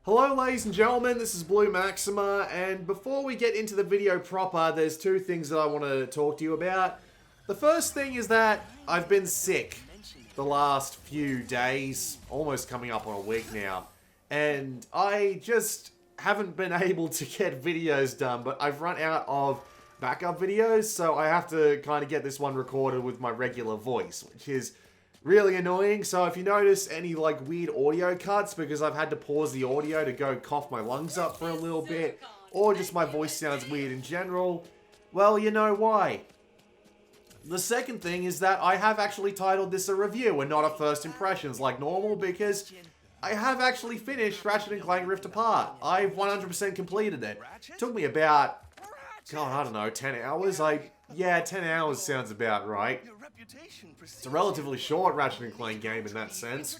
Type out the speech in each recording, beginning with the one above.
Hello ladies and gentlemen, this is Blue Maxima, and before we get into the video proper, there's two things that I want to talk to you about. The first thing is that I've been sick the last few days, almost coming up on a week now, and I just haven't been able to get videos done, but I've run out of backup videos, so I have to kind of get this one recorded with my regular voice, which is really annoying. So if you notice any like weird audio cuts because I've had to pause the audio to go cough my lungs up for a little bit, or just my voice sounds weird in general, well, you know why. The second thing is that I have actually titled this a review and not a first impressions like normal, because I have actually finished Ratchet & Clank Rift Apart. I've 100% completed it. Took me about, God, I don't know, 10 hours? Yeah, 10 hours sounds about right. It's a relatively short Ratchet & Clank game in that sense.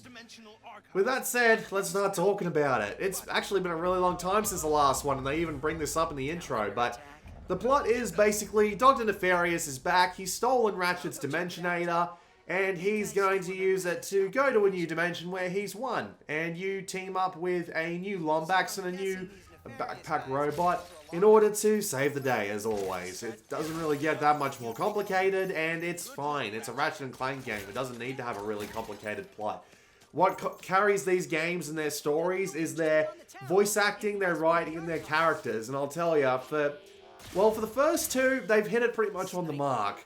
With that said, let's start talking about it. It's actually been a really long time since the last one, and they even bring this up in the intro, but the plot is basically Dr. Nefarious is back. He's stolen Ratchet's Dimensionator, and he's going to use it to go to a new dimension where he's won. And you team up with a new Lombax and a new backpack robot in order to save the day, as always. It doesn't really get that much more complicated, and it's fine. It's a Ratchet & Clank game. It doesn't need to have a really complicated plot. What carries these games and their stories is their voice acting, their writing, and their characters. And I'll tell you, for the first two, they've hit it pretty much on the mark.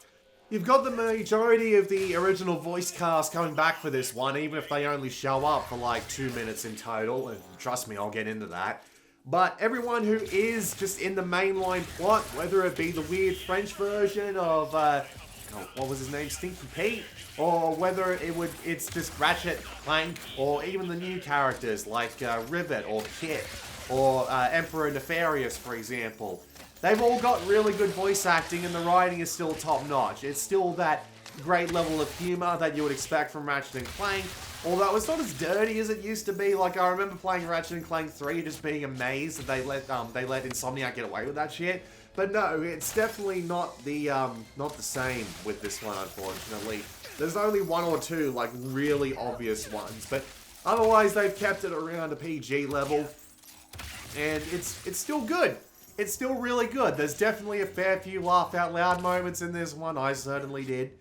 You've got the majority of the original voice cast coming back for this one, even if they only show up for like 2 minutes in total, and trust me, I'll get into that. But everyone who is just in the mainline plot, whether it be the weird French version of, what was his name, Stinky Pete, or whether it's just Ratchet, Clank, or even the new characters like Rivet or Kit, or Emperor Nefarious, for example. They've all got really good voice acting, and the writing is still top-notch. It's still that great level of humor that you would expect from Ratchet & Clank, although it's not as dirty as it used to be. Like, I remember playing Ratchet & Clank 3 just being amazed that they let Insomniac get away with that shit. But no, it's definitely not the same with this one, unfortunately. There's only one or two, like, really obvious ones, but otherwise they've kept it around a PG level, and it's still good. It's still really good. There's definitely a fair few laugh-out-loud moments in this one. I certainly did.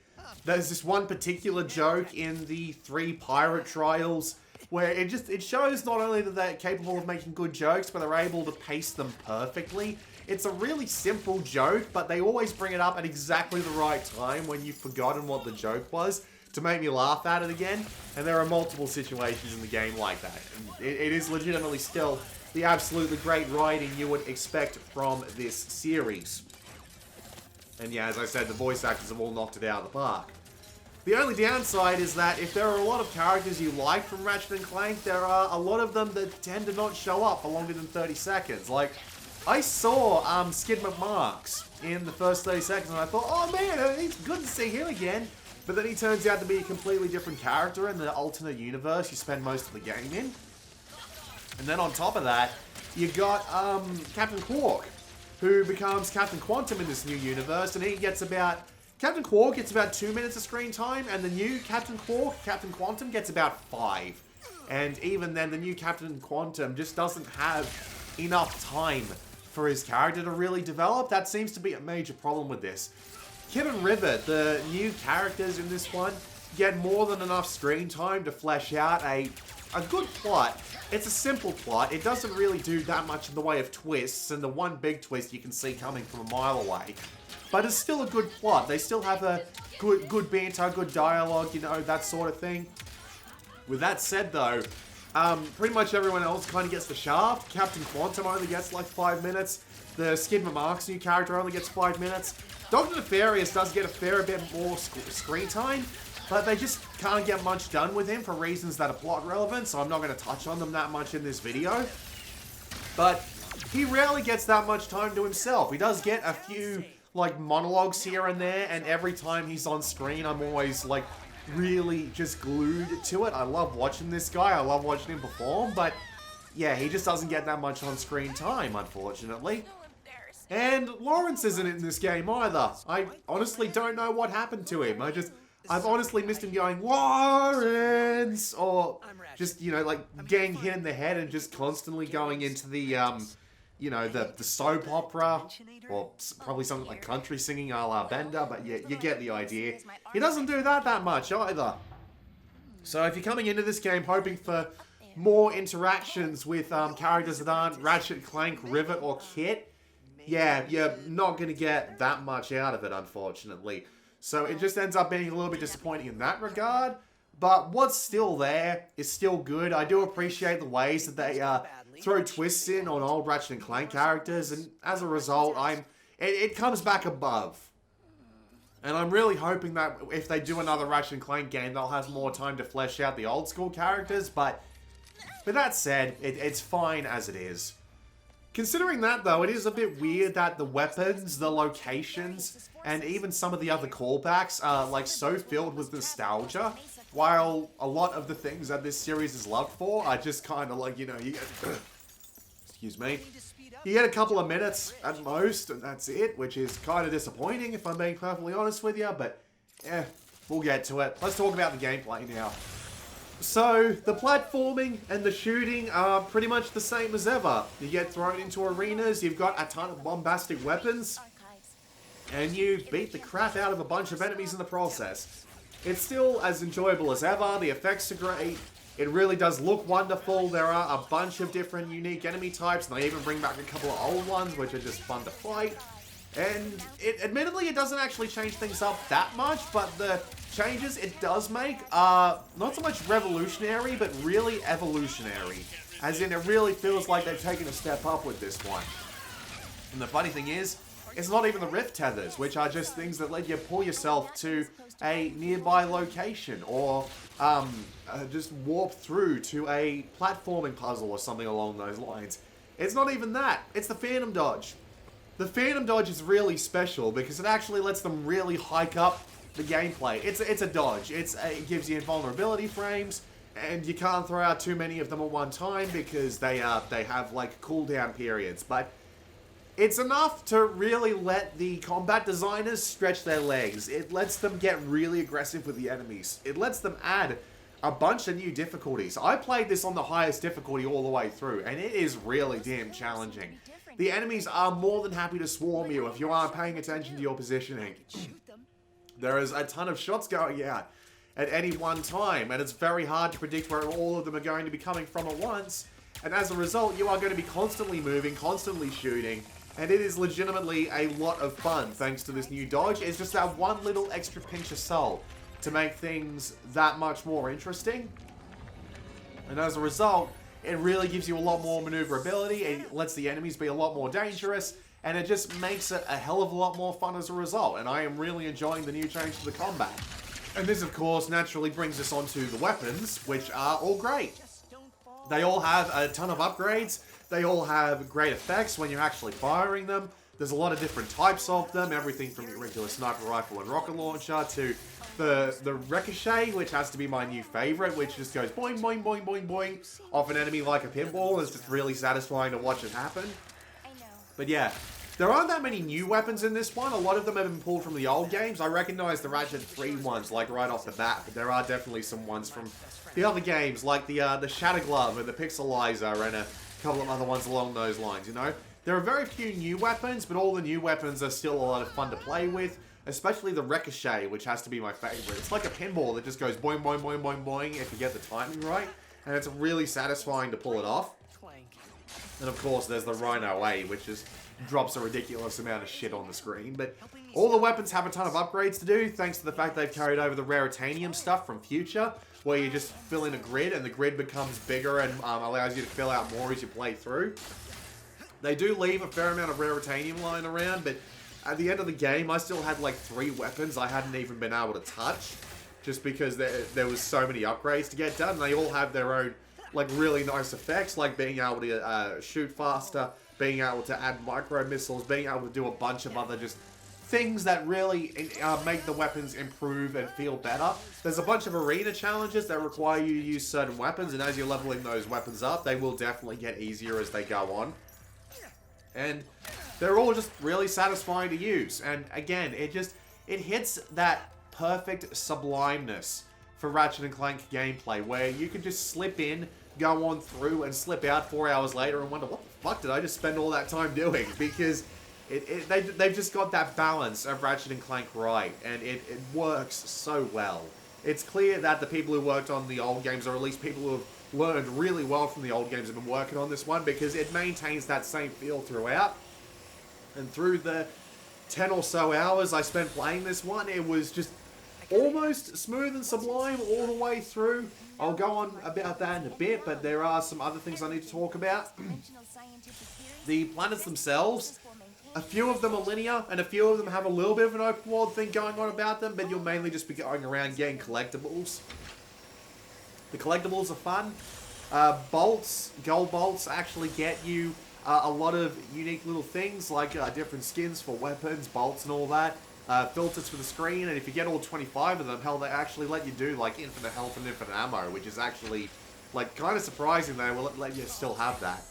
There's this one particular joke in the 3 pirate trials where it shows not only that they're capable of making good jokes, but they're able to pace them perfectly. It's a really simple joke, but they always bring it up at exactly the right time when you've forgotten what the joke was to make me laugh at it again. And there are multiple situations in the game like that. And it is legitimately still the absolutely great writing you would expect from this series. And yeah, as I said, the voice actors have all knocked it out of the park. The only downside is that if there are a lot of characters you like from Ratchet & Clank, there are a lot of them that tend to not show up for longer than 30 seconds. Like, I saw Skid McMarks in the first 30 seconds, and I thought, oh man, it's good to see him again. But then he turns out to be a completely different character in the alternate universe you spend most of the game in. And then on top of that, you got Captain Cork, who becomes Captain Quantum in this new universe, and Captain Quark gets about 2 minutes of screen time, and the new Captain Quark, Captain Quantum, gets about 5. And even then, the new Captain Quantum just doesn't have enough time for his character to really develop. That seems to be a major problem with this. Kit and Rivet, the new characters in this one, get more than enough screen time to flesh out a good plot. It's a simple plot. It doesn't really do that much in the way of twists, and the one big twist you can see coming from a mile away. But it's still a good plot. They still have a good banter, good dialogue, you know, that sort of thing. With that said, though, pretty much everyone else kind of gets the shaft. Captain Quantum only gets like 5 minutes. The Skid McMarks new character only gets 5 minutes. Dr. Nefarious does get a fair bit more screen time, but they just can't get much done with him for reasons that are plot relevant, so I'm not going to touch on them that much in this video. But he rarely gets that much time to himself. He does get a few, like, monologues here and there, and every time he's on screen, I'm always, like, really just glued to it. I love watching this guy. I love watching him perform, but yeah, he just doesn't get that much on screen time, unfortunately. And Lawrence isn't in this game either. I honestly don't know what happened to him. I've honestly missed him going, Lawrence! Or just, you know, like getting hit in the head and just constantly going into the, you know, the soap opera, or probably something like country singing a la Bender, but yeah, you get the idea. He doesn't do that much either. So if you're coming into this game hoping for more interactions with characters that aren't Ratchet, Clank, Rivet, or Kit, yeah, you're not going to get that much out of it, unfortunately. So it just ends up being a little bit disappointing in that regard. But what's still there is still good. I do appreciate the ways that they throw twists in on old Ratchet and Clank characters, and as a result, it comes back above. And I'm really hoping that if they do another Ratchet and Clank game, they'll have more time to flesh out the old school characters. But with that said, it's fine as it is. Considering that, though, it is a bit weird that the weapons, the locations, and even some of the other callbacks are, like, so filled with nostalgia, while a lot of the things that this series is loved for are just kind of like, you know, you get... excuse me. You get a couple of minutes at most, and that's it, which is kind of disappointing, if I'm being perfectly honest with you, but, we'll get to it. Let's talk about the gameplay now. So, the platforming and the shooting are pretty much the same as ever. You get thrown into arenas, you've got a ton of bombastic weapons, and you beat the crap out of a bunch of enemies in the process. It's still as enjoyable as ever, the effects are great, it really does look wonderful, there are a bunch of different unique enemy types, and they even bring back a couple of old ones, which are just fun to fight. And admittedly, it doesn't actually change things up that much, but the changes it does make are not so much revolutionary, but really evolutionary. As in, it really feels like they've taken a step up with this one. And the funny thing is, it's not even the rift tethers, which are just things that let you pull yourself to a nearby location, or just warp through to a platforming puzzle or something along those lines. It's not even that, it's the Phantom Dodge. The Phantom Dodge is really special because it actually lets them really hike up the gameplay. It's a dodge. It gives you invulnerability frames, and you can't throw out too many of them at one time because they have like cooldown periods. But it's enough to really let the combat designers stretch their legs. It lets them get really aggressive with the enemies. It lets them add a bunch of new difficulties. I played this on the highest difficulty all the way through, and it is really damn challenging. The enemies are more than happy to swarm you if you aren't paying attention to your positioning. There is a ton of shots going out at any one time, and it's very hard to predict where all of them are going to be coming from at once. And as a result, you are going to be constantly moving, constantly shooting, and it is legitimately a lot of fun thanks to this new dodge. It's just that one little extra pinch of salt to make things that much more interesting. And as a result, it really gives you a lot more maneuverability, it lets the enemies be a lot more dangerous, and it just makes it a hell of a lot more fun as a result, and I am really enjoying the new change to the combat. And this, of course, naturally brings us onto the weapons, which are all great. They all have a ton of upgrades, they all have great effects when you're actually firing them. There's a lot of different types of them, everything from your regular sniper rifle and rocket launcher to the Ricochet, which has to be my new favorite, which just goes boing, boing, boing, boing, boing off an enemy like a pinball. It's just really satisfying to watch it happen. But yeah, there aren't that many new weapons in this one. A lot of them have been pulled from the old games. I recognize the Ratchet 3 ones, like right off the bat, but there are definitely some ones from the other games, like the Shatter Glove and the Pixelizer and a couple of other ones along those lines, you know? There are very few new weapons, but all the new weapons are still a lot of fun to play with. Especially the Ricochet, which has to be my favorite. It's like a pinball that just goes boing, boing, boing, boing, boing if you get the timing right. And it's really satisfying to pull it off. And of course, there's the Rhino A, which just drops a ridiculous amount of shit on the screen. But all the weapons have a ton of upgrades to do, thanks to the fact they've carried over the Raritanium stuff from Future, where you just fill in a grid, and the grid becomes bigger and allows you to fill out more as you play through. They do leave a fair amount of Raritanium lying around, but at the end of the game, I still had like 3 weapons I hadn't even been able to touch, just because there was so many upgrades to get done. They all have their own like really nice effects, like being able to shoot faster, being able to add micro missiles, being able to do a bunch of other just things that really make the weapons improve and feel better. There's a bunch of arena challenges that require you to use certain weapons, and as you're leveling those weapons up, they will definitely get easier as they go on. And they're all just really satisfying to use. And again, it hits that perfect sublimeness for Ratchet and Clank gameplay, where you can just slip in, go on through, and slip out 4 hours later and wonder, what the fuck did I just spend all that time doing? Because they've just got that balance of Ratchet and Clank right, and it works so well. It's clear that the people who worked on the old games, or at least people who have learned really well from the old games, have been working on this one, because it maintains that same feel throughout. And through the 10 or so hours I spent playing this one, it was just almost smooth and sublime all the way through. I'll go on about that in a bit, but there are some other things I need to talk about. The planets themselves, a few of them are linear, and a few of them have a little bit of an open world thing going on about them, but you'll mainly just be going around getting collectibles. The collectibles are fun. Gold bolts actually get you a lot of unique little things, like different skins for weapons, bolts and all that. Filters for the screen, and if you get all 25 of them, hell, they actually let you do like infinite health and infinite ammo, which is actually like kind of surprising they will let you still have that.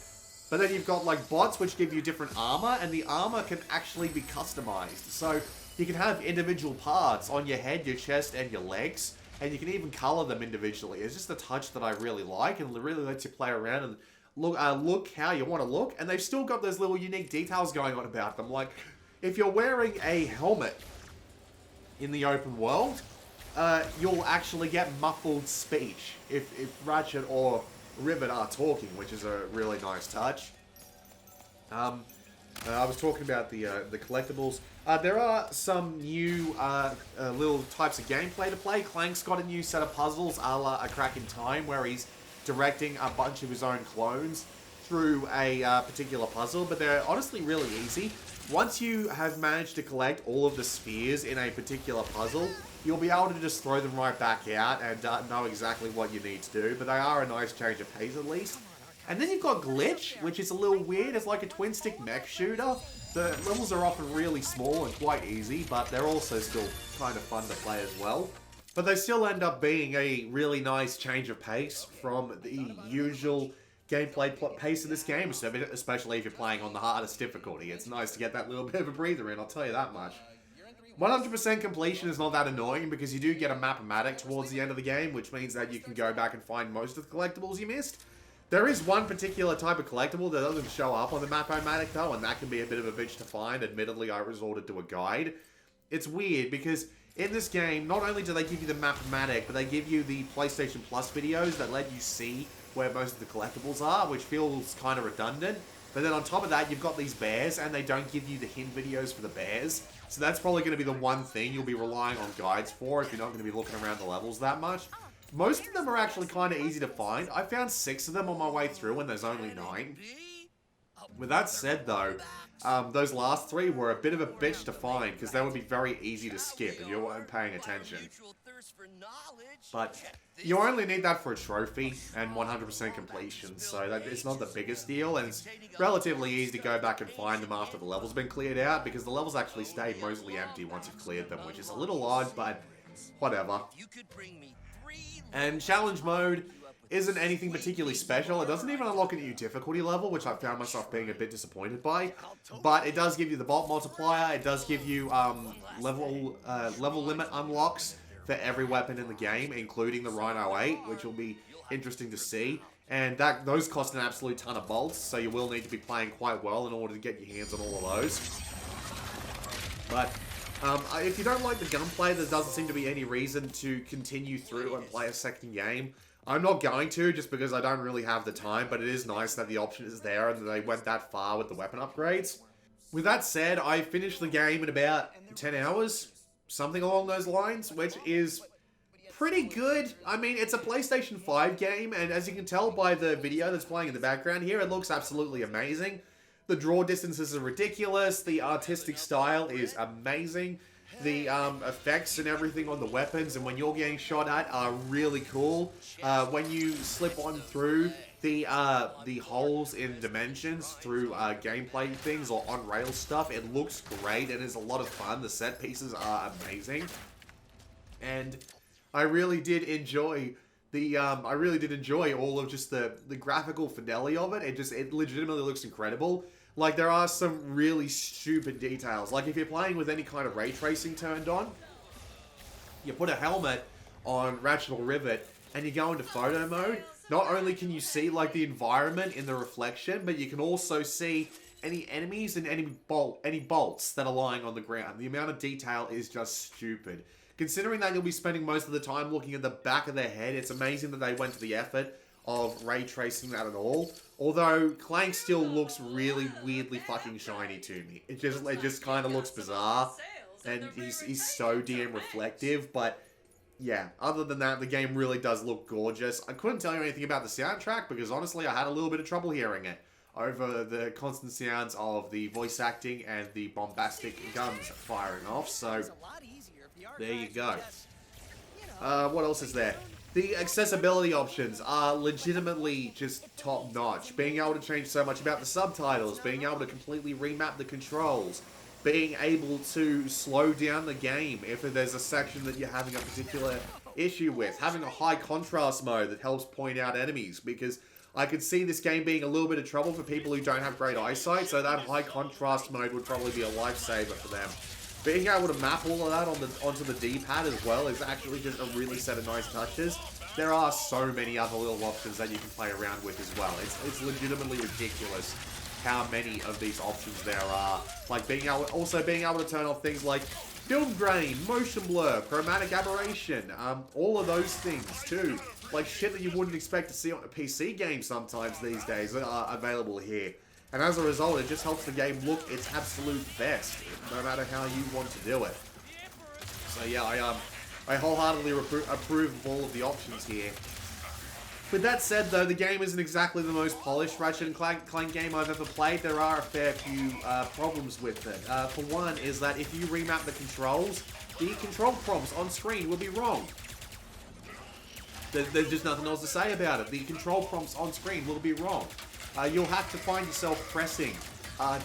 But then you've got like bots which give you different armor, and the armor can actually be customized. So you can have individual parts on your head, your chest, and your legs, and you can even color them individually. It's just a touch that I really like, and it really lets you play around and look how you want to look. And they've still got those little unique details going on about them, like if you're wearing a helmet in the open world, you'll actually get muffled speech if Ratchet or Rivet are talking, which is a really nice touch. I was talking about the collectibles. There are some new little types of gameplay to play. Clank's got a new set of puzzles a la A Crack in Time, where he's directing a bunch of his own clones through a particular puzzle, but they're honestly really easy. Once you have managed to collect all of the spheres in a particular puzzle, you'll be able to just throw them right back out and know exactly what you need to do, but they are a nice change of pace at least. And then you've got Glitch, which is a little weird. It's like a twin-stick mech shooter. The levels are often really small and quite easy, but they're also still kind of fun to play as well. But they still end up being a really nice change of pace from the usual gameplay pace of this game, especially if you're playing on the hardest difficulty. It's nice to get that little bit of a breather in, I'll tell you that much. 100% completion is not that annoying, because you do get a map-o-matic towards the end of the game, which means that you can go back and find most of the collectibles you missed. There is one particular type of collectible that doesn't show up on the map-o-matic though, and that can be a bit of a bitch to find. Admittedly, I resorted to a guide. It's weird, because in this game, not only do they give you the map-o-matic, but they give you the PlayStation Plus videos that let you see where most of the collectibles are, which feels kind of redundant. But then on top of that, you've got these bears, and they don't give you the hint videos for the bears. So that's probably going to be the one thing you'll be relying on guides for if you're not going to be looking around the levels that much. Most of them are actually kind of easy to find. I found 6 of them on my way through, and there's only 9. With that said, though, those last 3 were a bit of a bitch to find, because they would be very easy to skip if you weren't paying attention. But you only need that for a trophy and 100% completion, so it's not the biggest deal, and it's relatively easy to go back and find them after the level's been cleared out, because the levels actually stay mostly empty once you've cleared them, which is a little odd, but whatever. And challenge mode isn't anything particularly special. It doesn't even unlock a new difficulty level, which I found myself being a bit disappointed by. But it does give you the bolt multiplier. It does give you level limit unlocks for every weapon in the game, including the Rhino 8, which will be interesting to see. And those cost an absolute ton of bolts, so you will need to be playing quite well in order to get your hands on all of those. But if you don't like the gunplay, there doesn't seem to be any reason to continue through and play a second game. I'm not going to, just because I don't really have the time, but it is nice that the option is there and that they went that far with the weapon upgrades. With that said, I finished the game in about 10 hours, something along those lines, which is pretty good. I mean, it's a PlayStation 5 game, and as you can tell by the video that's playing in the background here, it looks absolutely amazing. The draw distances are ridiculous, the artistic style is amazing, the effects and everything on the weapons and when you're getting shot at are really cool. When you slip on through the holes in dimensions through gameplay things or on-rail stuff, it looks great and is a lot of fun. The set pieces are amazing. And I really did enjoy all of just the graphical fidelity of it. It legitimately looks incredible. Like, there are some really stupid details. Like, if you're playing with any kind of ray tracing turned on, you put a helmet on Ratchet or Rivet, and you go into photo mode, not only can you see like the environment in the reflection, but you can also see any enemies and any bolts that are lying on the ground. The amount of detail is just stupid. Considering that you'll be spending most of the time looking at the back of their head, it's amazing that they went to the effort of ray tracing that at all. Although Clank still looks really weirdly fucking shiny to me. It just kind of looks bizarre, and he's so damn reflective. But yeah, other than that, the game really does look gorgeous. I couldn't tell you anything about the soundtrack because honestly, I had a little bit of trouble hearing it over the constant sounds of the voice acting and the bombastic guns firing off. So there you go. What else is there? The accessibility options are legitimately just top-notch. Being able to change so much about the subtitles, being able to completely remap the controls, being able to slow down the game if there's a section that you're having a particular issue with, having a high contrast mode that helps point out enemies, because I could see this game being a little bit of trouble for people who don't have great eyesight, so that high contrast mode would probably be a lifesaver for them. Being able to map all of that onto the D-pad as well is actually just a really set of nice touches. There are so many other little options that you can play around with as well. It's legitimately ridiculous how many of these options there are. Like being able to turn off things like film grain, motion blur, chromatic aberration, all of those things too. Like shit that you wouldn't expect to see on a PC game sometimes these days are available here. And as a result, it just helps the game look its absolute best, no matter how you want to do it. So yeah, I wholeheartedly approve of all of the options here. With that said, though, the game isn't exactly the most polished Ratchet & Clank game I've ever played. There are a fair few problems with it. For one, is that if you remap the controls, the control prompts on screen will be wrong. There's just nothing else to say about it. The control prompts on screen will be wrong. You'll have to find yourself pressing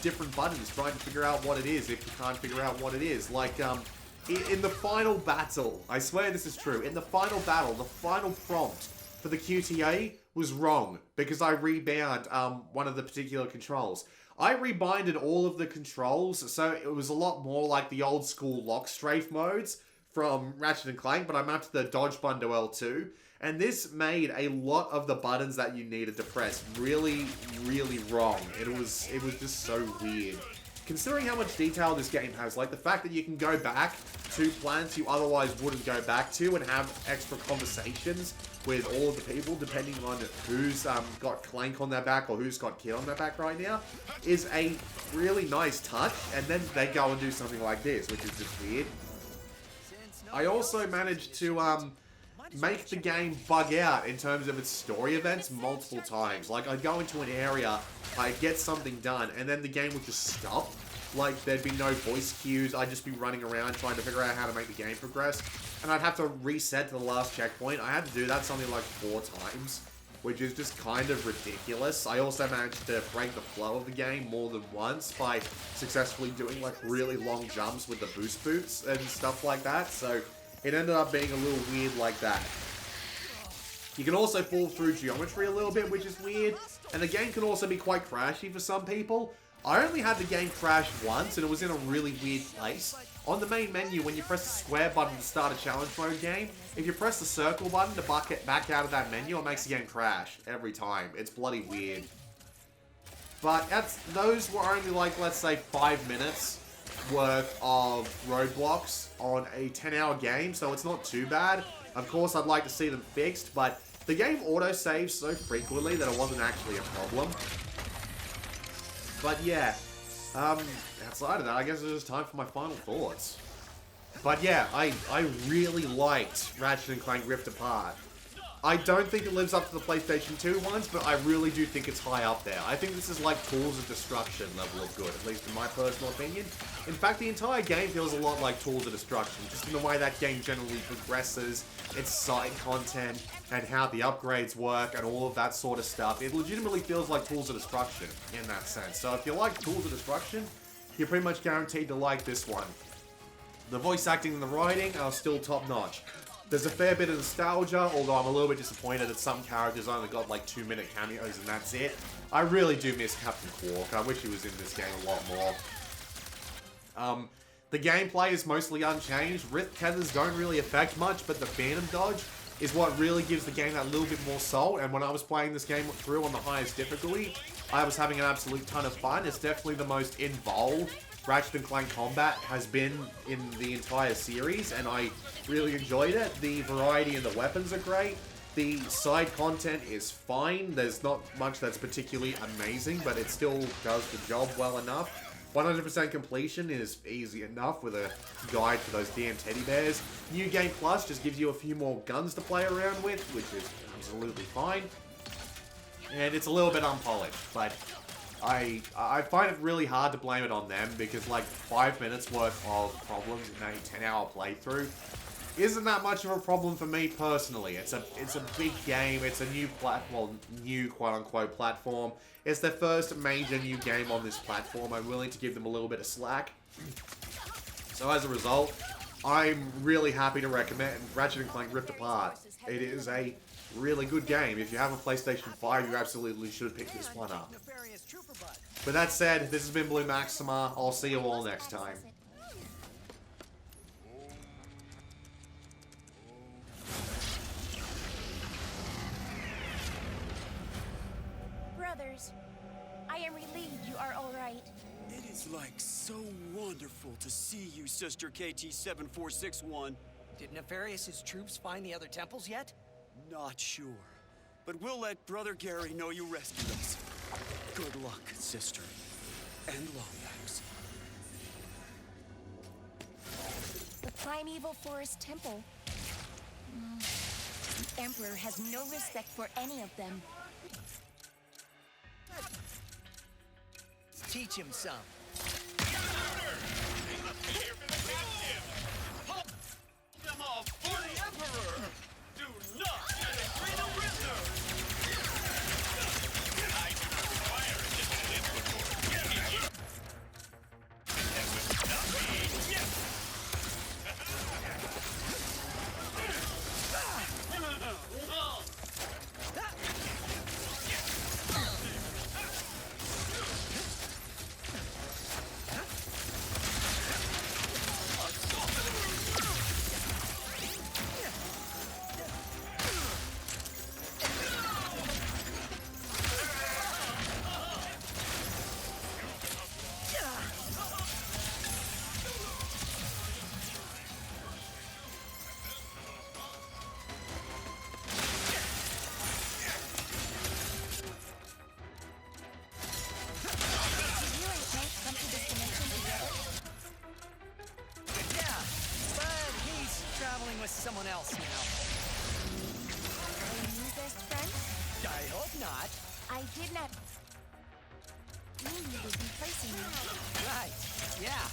different buttons, trying to figure out what it is if you can't figure out what it is. Like, in the final battle, I swear this is true, in the final battle, the final prompt for the QTA was wrong because I rebound one of the particular controls. I rebinded all of the controls, so it was a lot more like the old school lock strafe modes from Ratchet & Clank, but I mapped the dodge button to L2. And this made a lot of the buttons that you needed to press really, really wrong. It was just so weird. Considering how much detail this game has, like the fact that you can go back to planets you otherwise wouldn't go back to and have extra conversations with all of the people, depending on who's got Clank on their back or who's got Kid on their back right now, is a really nice touch. And then they go and do something like this, which is just weird. I also managed to make the game bug out in terms of its story events multiple times. Like, I'd go into an area, I'd get something done, and then the game would just stop. Like, there'd be no voice cues, I'd just be running around trying to figure out how to make the game progress. And I'd have to reset to the last checkpoint. I had to do that something like 4 times, which is just kind of ridiculous. I also managed to break the flow of the game more than once by successfully doing, like, really long jumps with the boost boots and stuff like that, so it ended up being a little weird like that. You can also fall through geometry a little bit, which is weird. And the game can also be quite crashy for some people. I only had the game crash once, and it was in a really weird place. On the main menu, when you press the square button to start a challenge mode game, if you press the circle button to back out of that menu, it makes the game crash every time. It's bloody weird. But those were only like, let's say, 5 minutes worth of roadblocks on a 10-hour game, so it's not too bad. Of course, I'd like to see them fixed, but the game autosaves so frequently that it wasn't actually a problem. But yeah, outside of that, I guess it's just time for my final thoughts. But yeah, I really liked Ratchet & Clank Rift Apart. I don't think it lives up to the PlayStation 2 ones, but I really do think it's high up there. I think this is like Tools of Destruction level of good, at least in my personal opinion. In fact, the entire game feels a lot like Tools of Destruction, just in the way that game generally progresses, its side content, and how the upgrades work, and all of that sort of stuff. It legitimately feels like Tools of Destruction in that sense. So if you like Tools of Destruction, you're pretty much guaranteed to like this one. The voice acting and the writing are still top-notch. There's a fair bit of nostalgia, although I'm a little bit disappointed that some characters only got like 2-minute cameos and that's it. I really do miss Captain Cork. I wish he was in this game a lot more. The gameplay is mostly unchanged. Rift tethers don't really affect much, but the phantom dodge is what really gives the game that little bit more soul. And when I was playing this game through on the highest difficulty, I was having an absolute ton of fun. It's definitely the most involved Ratchet and Clank combat has been in the entire series, and I really enjoyed it. The variety in the weapons are great. The side content is fine. There's not much that's particularly amazing, but it still does the job well enough. 100% completion is easy enough with a guide for those damn teddy bears. New Game Plus just gives you a few more guns to play around with, which is absolutely fine. And it's a little bit unpolished, but I find it really hard to blame it on them, because like 5 minutes worth of problems in a 10-hour playthrough isn't that much of a problem for me personally. It's a big game. It's a new new quote-unquote platform. It's their first major new game on this platform. I'm willing to give them a little bit of slack. So as a result, I'm really happy to recommend Ratchet and Clank Rift Apart. It is a really good game. If you have a PlayStation 5, you absolutely should pick this one up. With that said, this has been Blue Maxima. I'll see you all next time. Brothers, I am relieved you are all right. It is like so wonderful to see you, Sister KT-7461. Did Nefarious' troops find the other temples yet? Not sure, but we'll let Brother Gary know you rescued us. Good luck, sister. And Longlegs. The Primeval Forest Temple. The Emperor has no respect for any of them. Teach him some. Them off for the Emperor! Do not disagree the wizard! I do not require additional input for it. That would not be... Yes! Someone else now. A new best friend? I hope not. I did not mean you would be replacing me. Right. Yeah.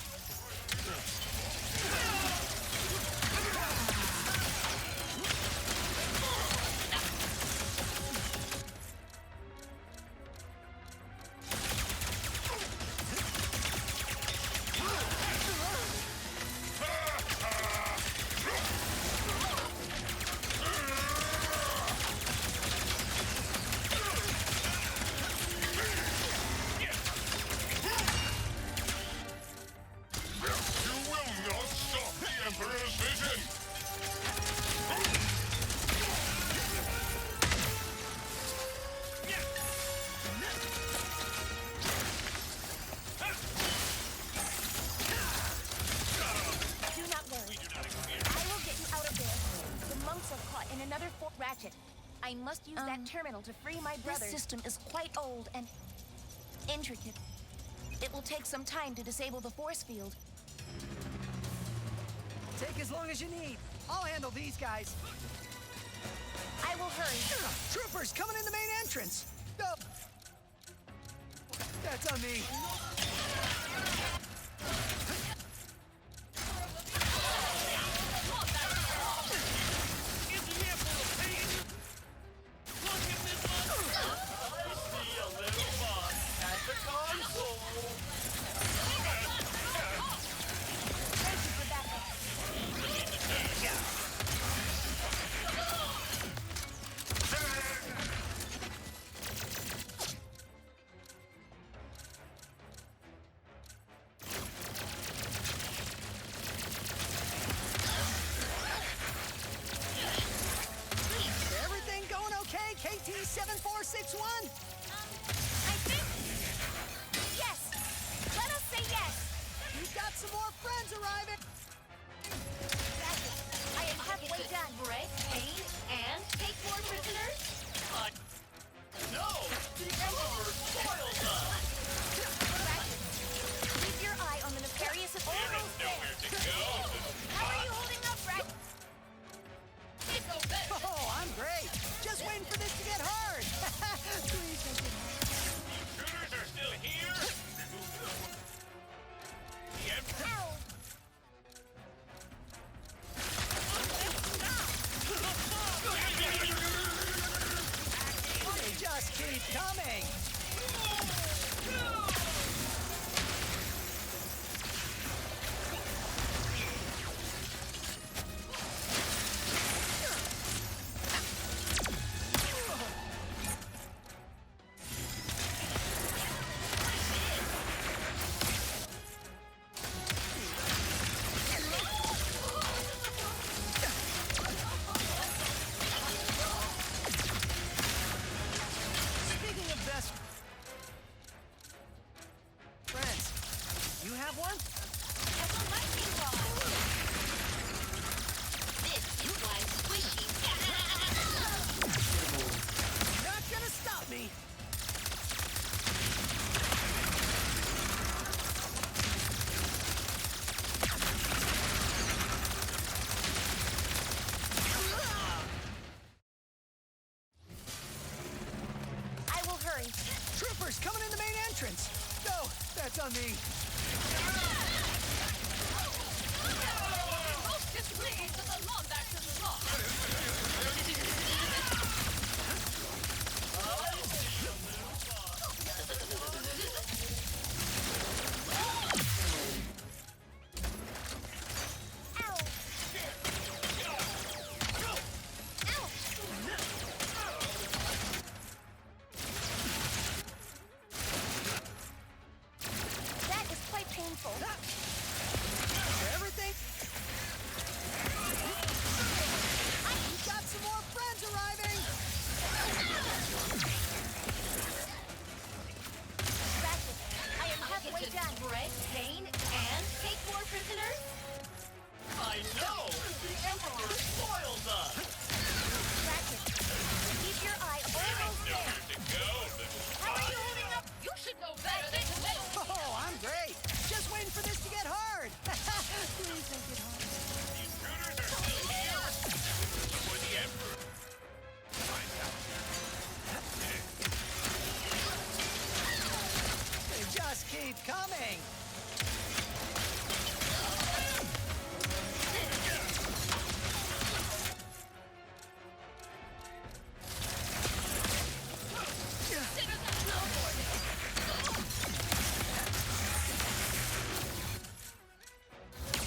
Ratchet, I must use that terminal to free my brother. This system is quite old and intricate. It will take some time to disable the force field. Take as long as you need. I'll handle these guys. I will hurry. Troopers coming in the main entrance. No. That's on me. 7461? I think... Yes! Let us say yes! We've got some more friends arriving! Ratchet, I am halfway done. Break, aim, and take more prisoners? No! The Emperor spoils us! Ratchet, keep your eye on the nefarious... There is Almost there! nowhere to go. How are you holding up, Ratchet? It's no better. Oh, I'm great! Just waiting for this to get hard! Please make it hard. Intruders are still here? The Emperor... Ow! They just keep coming! Speaking of best friends, you have one? That's a lightning rod. This is my squishy. Not gonna stop me! I will hurry. Troopers coming in the main entrance! No, that's on me. Most displeased with the Lombax and Sloth. Ow! That is quite painful. Everything? We've got some more friends arriving! Ratchet, I am halfway done. Break, pain, and take more prisoners? I know! The Emperor spoils us! Ratchet, keep your eye almost there. Nowhere to go, little How are you spy. holding up? You should know better than to wait. Oh, I'm great! Just waiting for this to get hard! Please make it hard. The intruders are still here? Before the Emperor... finds out. They just keep coming!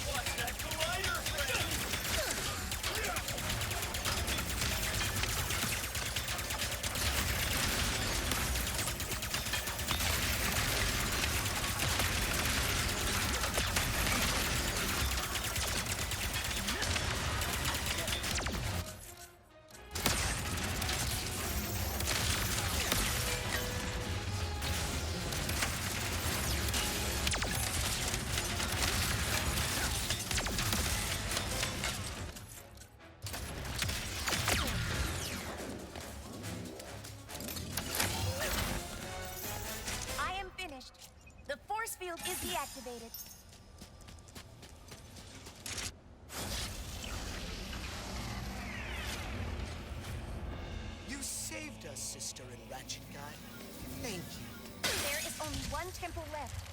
Watch that collider, friend! I am finished. The force field is deactivated. You saved us, Sister and Ratchet Guy. Thank you. There is only one temple left.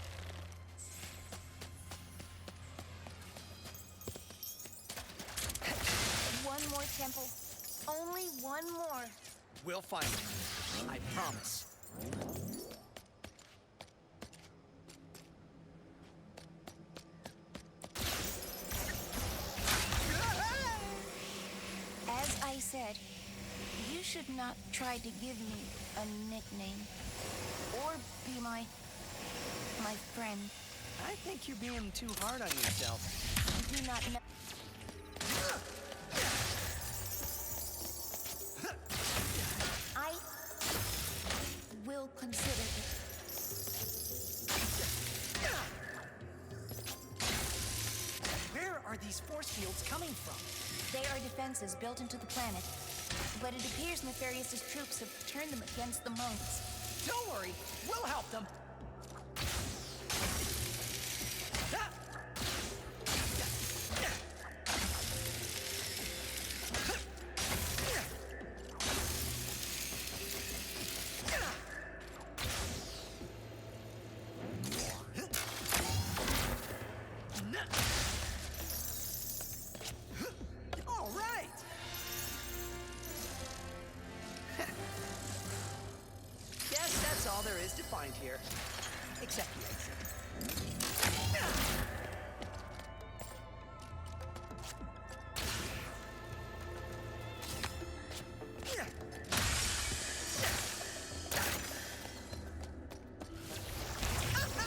One more temple. Only one more. We'll find it. I promise. As I said, you should not try to give me a nickname. Or be my friend. I think you're being too hard on yourself. You do not know. I They are defenses built into the planet. But it appears Nefarious' troops have turned them against the monks. Don't worry, we'll help them. All right. Guess that's all there is to find here. Except the exit.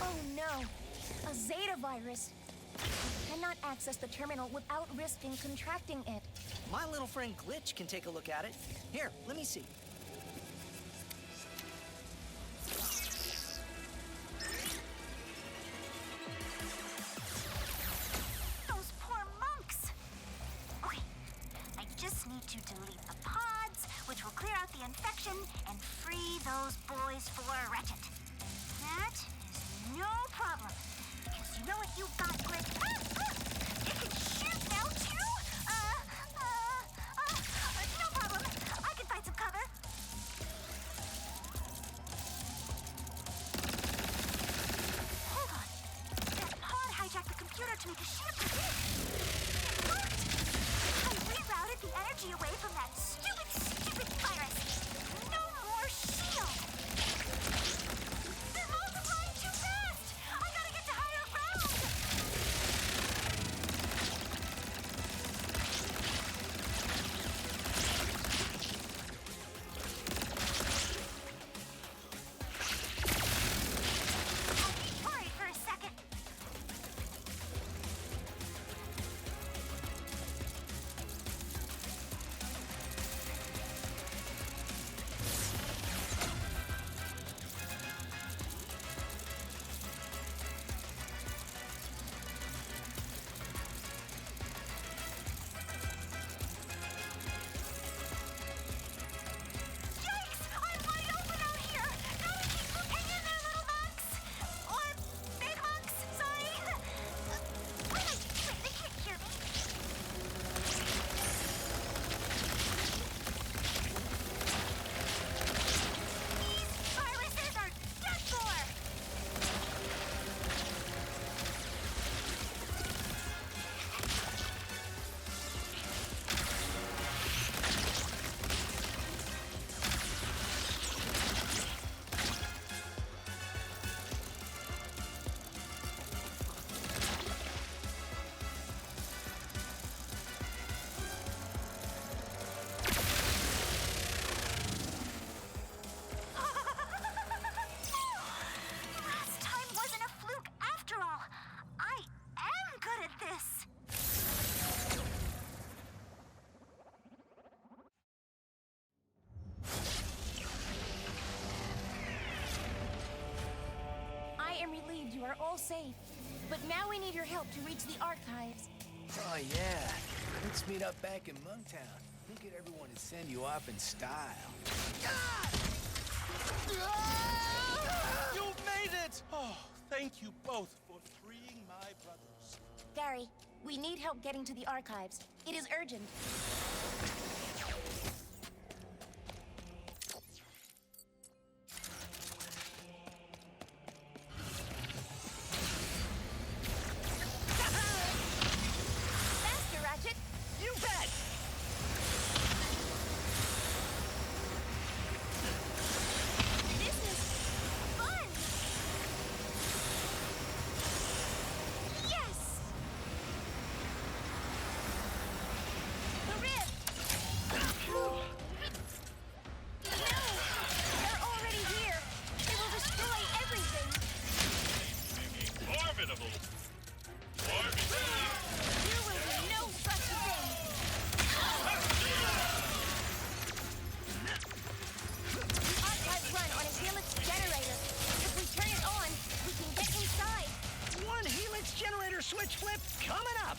Oh no! A Zeta virus! I cannot access the terminal without risking contracting it. My little friend Glitch can take a look at it. Here, let me see. Those poor monks! Okay, I just need to delete the pods, which will clear out the infection and free those boys for Ratchet. That is no problem, because you know what you've got, Glitch. You can shoot now, too? No problem. I can find some cover. Hold on. That pod hijacked the computer to make a shield for this. It worked! I rerouted the energy away from that stupid virus. No more shield! They're multiplying too fast! I gotta get to higher ground! I worried for a second. Yikes! I'm wide open out here! Gotta keep looking in there, little monks! Or big monks, sorry! Wait, they can't hear me. These viruses are done for! Last time wasn't a fluke after all. I am good at this. I am relieved you are all safe. But now we need your help to reach the archives. Oh, yeah. Let's meet up back in Monktown. We'll get everyone to send you off in style. You've made it! Oh, thank you both for freeing my brothers. Gary, we need help getting to the archives. It is urgent. Faster, Ratchet! You bet! This is fun! Yes! The rift! No! They're already here! They will destroy everything! Formidable! Formidable! There will be no such thing! The archives run on a helix generator. If we turn it on, we can get inside. One helix generator switch flip coming up.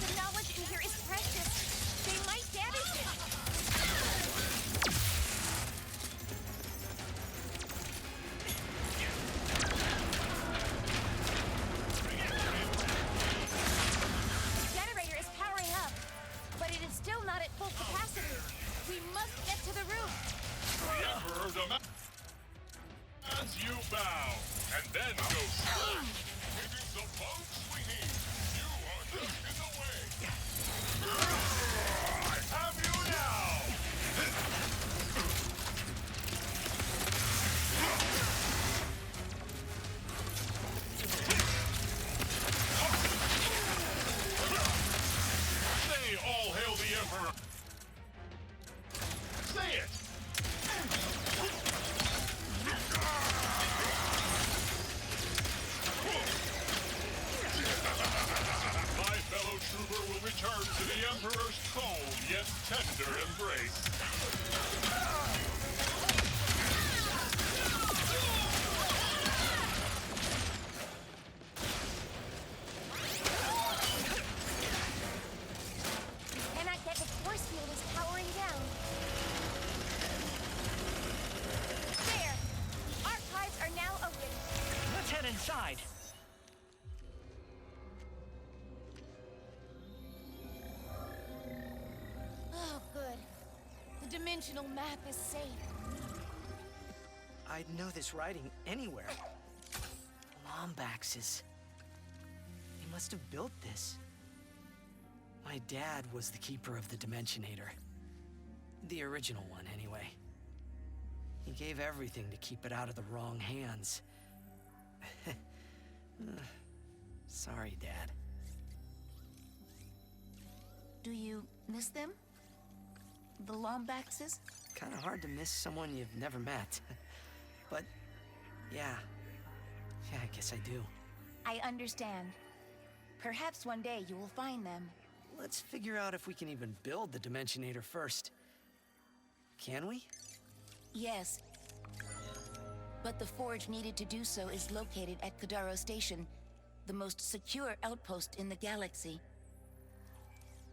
The knowledge in here is precious. They might damage it. The generator is powering up, but it is still not at full capacity. We must get to the roof. The Emperor demands you bow, and then go straight. Taking the boats we need. You are just in the way. I have you now! Say all hail the Emperor! Say it! My fellow trooper will return to the Emperor's cold yet tender embrace. Cannot get the force field is powering down. There! The archives are now open. Let's head inside. Oh, good. The dimensional map is safe. I'd know this writing anywhere. Lombaxes. They must have built this. My dad was the keeper of the Dimensionator. The original one, anyway. He gave everything to keep it out of the wrong hands. Sorry, Dad. Do you miss them? The Lombaxes? Kinda hard to miss someone you've never met. But, yeah. Yeah, I guess I do. I understand. Perhaps one day you will find them. Let's figure out if we can even build the Dimensionator first. Can we? Yes. But the forge needed to do so is located at Kadaro Station, the most secure outpost in the galaxy.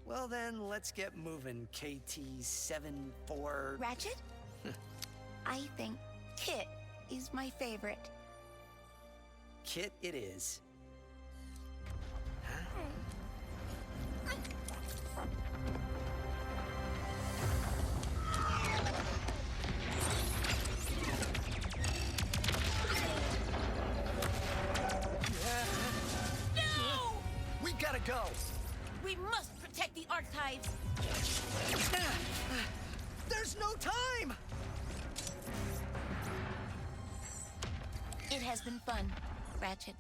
Well then, let's get moving, KT-74... Ratchet? I think Kit is my favorite. Kit it is. Huh? No! We gotta go! We must protect the archives! There's no time! It has been fun, Ratchet.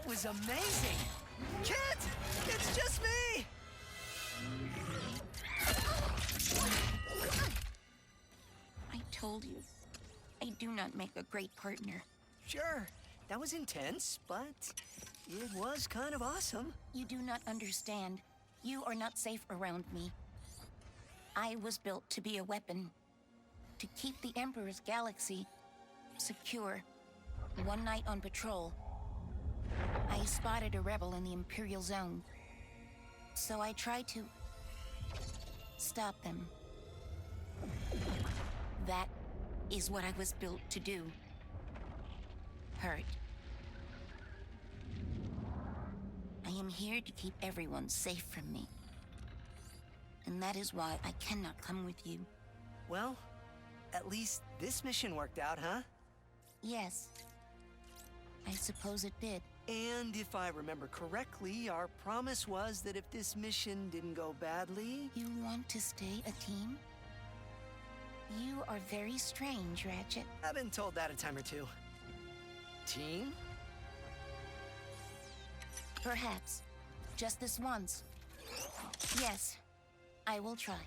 Was amazing! Kit! It's just me! I told you, I do not make a great partner. Sure, that was intense, but it was kind of awesome. You do not understand. You are not safe around me. I was built to be a weapon, to keep the Emperor's galaxy secure. One night on patrol, I spotted a rebel in the Imperial Zone. So I tried to stop them. That is what I was built to do. Hurt. I am here to keep everyone safe from me. And that is why I cannot come with you. Well, at least this mission worked out, huh? Yes. I suppose it did. And if I remember correctly, our promise was that if this mission didn't go badly... You want to stay a team? You are very strange, Ratchet. I've been told that a time or two. Team? Perhaps. Just this once. Yes, I will try.